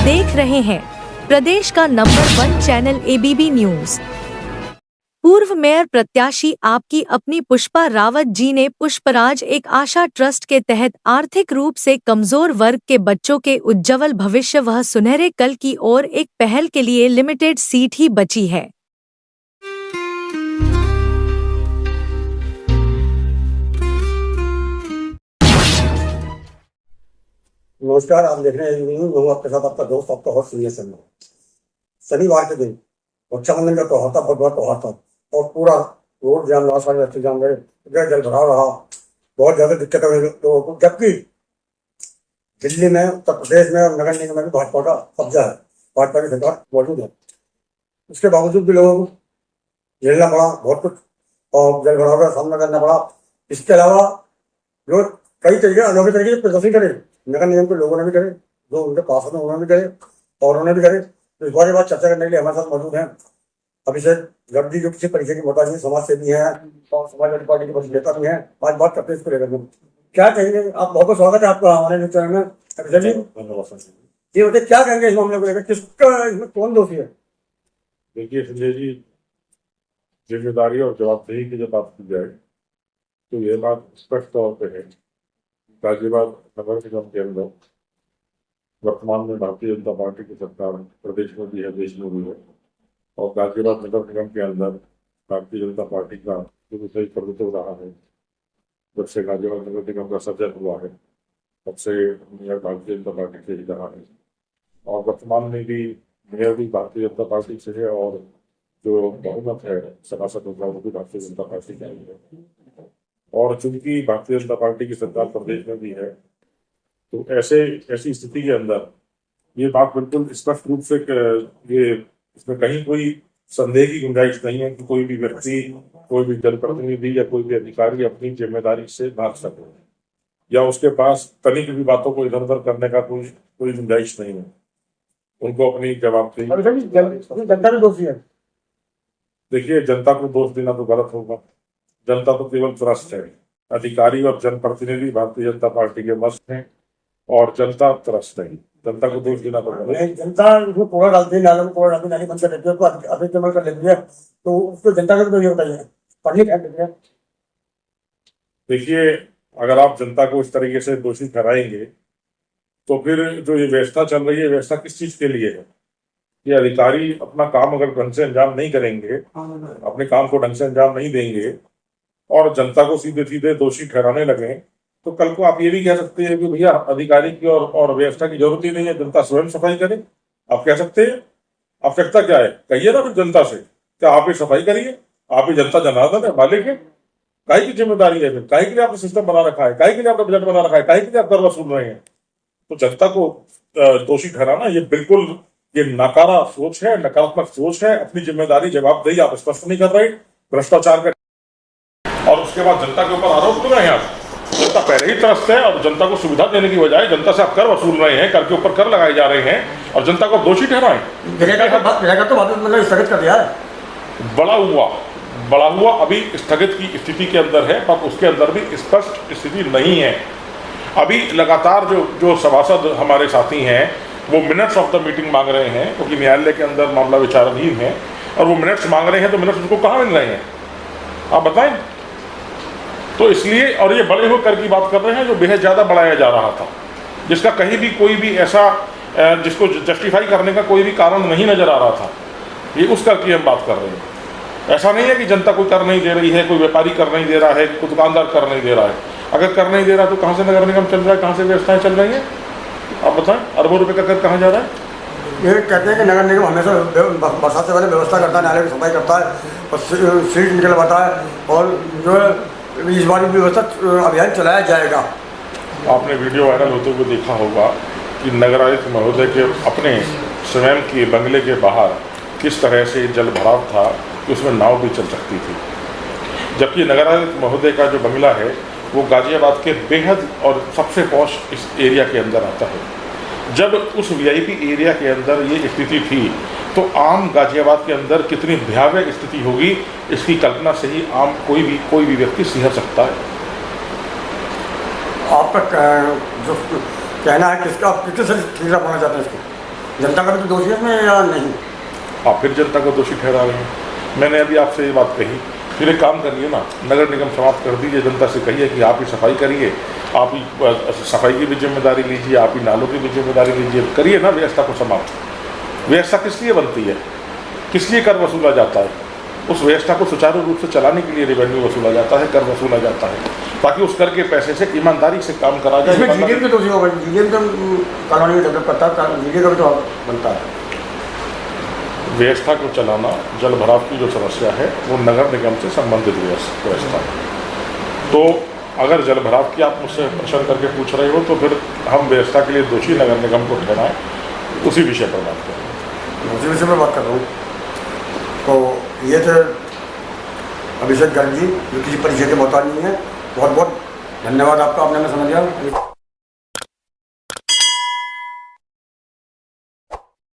देख रहे हैं प्रदेश का नंबर 1 चैनल ABB न्यूज। पूर्व मेयर प्रत्याशी आपकी अपनी पुष्पा रावत जी ने पुष्पराज एक आशा ट्रस्ट के तहत आर्थिक रूप से कमजोर वर्ग के बच्चों के उज्ज्वल भविष्य व सुनहरे कल की ओर एक पहल के लिए लिमिटेड सीट ही बची है। नमस्कार, आप देख रहे हैं मैं आपके साथ आपका दोस्त आपका होस्ट सुनिए शर्मा। शनिवार के दिन रक्षाबंधन का त्योहार था, बहुत बड़ा त्योहार था और पूरा रोड जाम रहा, सारे रास्ते जाम रहे, जल भराव रहा, बहुत ज्यादा दिक्कत हुई लोगों को। जबकि दिल्ली में, उत्तर प्रदेश में और नगर निगम में भी भाजपा का कब्जा है, भाजपा की सरकार मौजूद है। उसके बावजूद भी लोगों को झेलना पड़ा बहुत कुछ और जल भराव का सामना करना पड़ा। इसके अलावा जो कई तरीके अनोखे तरीके से प्रदर्शन करे नगर निगम के लोगों ने भी करे, जो उनके पास में उन्होंने भी करे और उन्होंने भी करे। तो इस बारे में चर्चा करने के लिए हमारे साथ मौजूद हैं अभिषेक गर्दी, जो किसी परिचय की मोहताज नहीं, समाज सेवी हैं और समाजवादी पार्टी के वरिष्ठ नेता भी हैं। आज बात करते हैं इसको लेकर। क्या कहेंगे आप? बहुत बहुत स्वागत है आपका हमारे न्यूज चैनल में। अभिषेक जी, ये बताइए क्या कहेंगे इस मामले को लेकर, किसका इसमें कौन दोषी है? देखिए संजय जी, जिम्मेदारी और जवाबदेही की जब बात की जाए तो ये बात स्पष्ट तौर पर है। गाजियाबाद नगर निगम के अंदर वर्तमान में भारतीय जनता पार्टी की सरकार प्रदेश में भी है, देश में भी है और गाजियाबाद नगर निगम के अंदर भारतीय जनता पार्टी का शुरू से ही प्रभुत्व रहा है। जब से गाजियाबाद नगर निगम का सर्जन हुआ है तब से मेयर भारतीय जनता पार्टी से ही रहा है और वर्तमान में भी मेयर भी भारतीय जनता पार्टी से है और जो बहुमत है सभासदों का वो भी भारतीय जनता पार्टी का ही है। और चूंकि भारतीय जनता पार्टी की सरकार प्रदेश में भी है तो ऐसी स्थिति के अंदर ये बात बिल्कुल स्पष्ट रूप से ये इसमें कहीं कोई संदेह की गुंजाइश नहीं है कि कोई भी व्यक्ति, कोई भी जनप्रतिनिधि या कोई भी अधिकारी अपनी जिम्मेदारी से भाग सके या उसके पास तनिक भी बातों को इधर उधर करने का कोई गुंजाइश नहीं है। उनको अपनी जवाबदेही। जनता भी दोषी है। देखिए, जनता को दोष देना तो गलत होगा। जनता तो केवल त्रस्त है। अधिकारी और जनप्रतिनिधि भारतीय जनता पार्टी के मस्त हैं और जनता त्रस्त है। जनता को दोष देना तो गलत है। जनता उसको कूड़ा डालती है, नालों में कूड़ा डालती, नाली बंद कर देती है, अतिक्रमण कर लेती है, तो उसको जनता का तो ये बताइए पब्लिक है। देखिए, अगर आप जनता को इस तरीके से दोषी ठहराएंगे तो फिर जो ये व्यवस्था चल रही है, व्यवस्था किस चीज के लिए है? ये अधिकारी अपना काम अगर ढंग से अंजाम नहीं करेंगे, अपने काम को ढंग से अंजाम नहीं देंगे और जनता को सीधे सीधे दोषी ठहराने लगे तो कल को आप ये भी कह सकते हैं कि भैया अधिकारी की और व्यवस्था की जरूरत ही नहीं है, जनता स्वयं सफाई करे। आप कह सकते हैं। आवश्यकता क्या है? कहिए ना फिर जनता से, क्या आप ही सफाई करिए? आप ही जनता जनार्दन है, मालिक है। काहे की जिम्मेदारी है? फिर काहे के लिए आपने सिस्टम बना रखा है? काहे के लिए आपने बजट बना रखा है? काहे के लिए आप कर वसूल रहे हैं? तो जनता को दोषी ठहराना ये बिल्कुल ये नकारा सोच है, नकारात्मक सोच है। अपनी जिम्मेदारी जवाबदेही आप स्पष्ट नहीं कर रहे, भ्रष्टाचार का और उसके बाद जनता के ऊपर आरोप कर रहे हैं आप। जनता पहले ही त्रस्त है और जनता को सुविधा देने की बजाय जनता से आप कर वसूल रहे हैं, कर के ऊपर कर लगाए जा रहे हैं और जनता को दोषी ठहराएं। तो मतलब स्थगित कर दिया है। बड़ा हुआ अभी स्थगित की स्थिति के अंदर है, पर उसके अंदर भी स्पष्ट स्थिति नहीं है। अभी लगातार जो सभासद हमारे साथी हैं वो मिनट्स ऑफ द मीटिंग मांग रहे हैं क्योंकि न्यायालय के अंदर मामला विचाराधीन है और वो मिनट्स मांग रहे हैं। तो मिनट्स उनको कहाँ मिल रहे हैं आप बताएं? तो इसलिए, और ये बड़े हुए कर की बात कर रहे हैं जो बेहद ज़्यादा बढ़ाया जा रहा था, जिसका कहीं भी कोई भी ऐसा जिसको जस्टिफाई करने का कोई भी कारण नहीं नजर आ रहा था, ये उस कर की हम बात कर रहे हैं। ऐसा नहीं है कि जनता कोई कर नहीं दे रही है, कोई व्यापारी कर नहीं दे रहा है, कोई दुकानदार कर नहीं दे रहा है। अगर कर नहीं दे रहा तो कहाँ से नगर निगम चल रहा है, कहाँ से व्यवस्थाएं चल रही हैं? आप बताएं, अरबों रुपए का कर कहाँ जा रहा है? ये कहते हैं कि नगर निगम हमेशा बरसात से पहले व्यवस्था करता है, नाले की सफाई करता है और सीट निकलवाता है और जो है इस बार भी व्यवस्था अभियान चलाया जाएगा। आपने वीडियो वायरल होते हुए देखा होगा कि नगरायुक्त महोदय के अपने स्वयं के बंगले के बाहर किस तरह से जल भराव था कि उसमें नाव भी चल सकती थी। जबकि नगरायुक्त महोदय का जो बंगला है वो गाजियाबाद के बेहद और सबसे पॉश इस एरिया के अंदर आता है। जब उस वीआईपी एरिया के अंदर ये स्थिति थी तो आम गाजियाबाद के अंदर कितनी भयावह स्थिति होगी इसकी कल्पना से ही आम कोई भी व्यक्ति सिहर सकता है। आपका जो कहना है किसका, आप किससे ठीक करना चाहते हैं इसको? जनता का भी तो दोषी है इसमें या नहीं? आप फिर जनता को दोषी ठहरा रहे हैं। मैंने अभी आपसे ये बात कही, फिर एक काम करिए ना, नगर निगम समाप्त कर दीजिए, जनता से कहिए कि आप ही सफाई करिए, आप ही सफाई की भी जिम्मेदारी लीजिए, आप ही नालों की भी जिम्मेदारी लीजिए, करिए ना व्यवस्था को समाप्त। व्यवस्था किस लिए बनती है, किस लिए कर वसूला जाता है? उस व्यवस्था को सुचारू रूप से चलाने के लिए रेवेन्यू वसूला जाता है, कर वसूला जाता है, ताकि उस कर के पैसे से ईमानदारी से काम करा जाए। इसमें जीडीएम भी दोषी होगा, जीडीएम तो कॉलोनी में डेवलप करता है, जीडीएम का भी तो बनता है। व्यवस्था को चलाना, जल भराव की जो समस्या है वो नगर निगम से संबंधित व्यवस्था है। तो अगर जल भराव की आप मुझसे प्रश्न करके पूछ रहे हो तो फिर हम व्यवस्था के लिए दोषी नगर निगम को ठहराएं, उसी विषय पर बात करें। उसी विषय पर बात कर रहा हूँ। तो ये थे अभिषेक गर्ग जी, जो किसी परिचय के मोहताज नहीं है। बहुत बहुत धन्यवाद आपका, आपने हमें समझ लिया।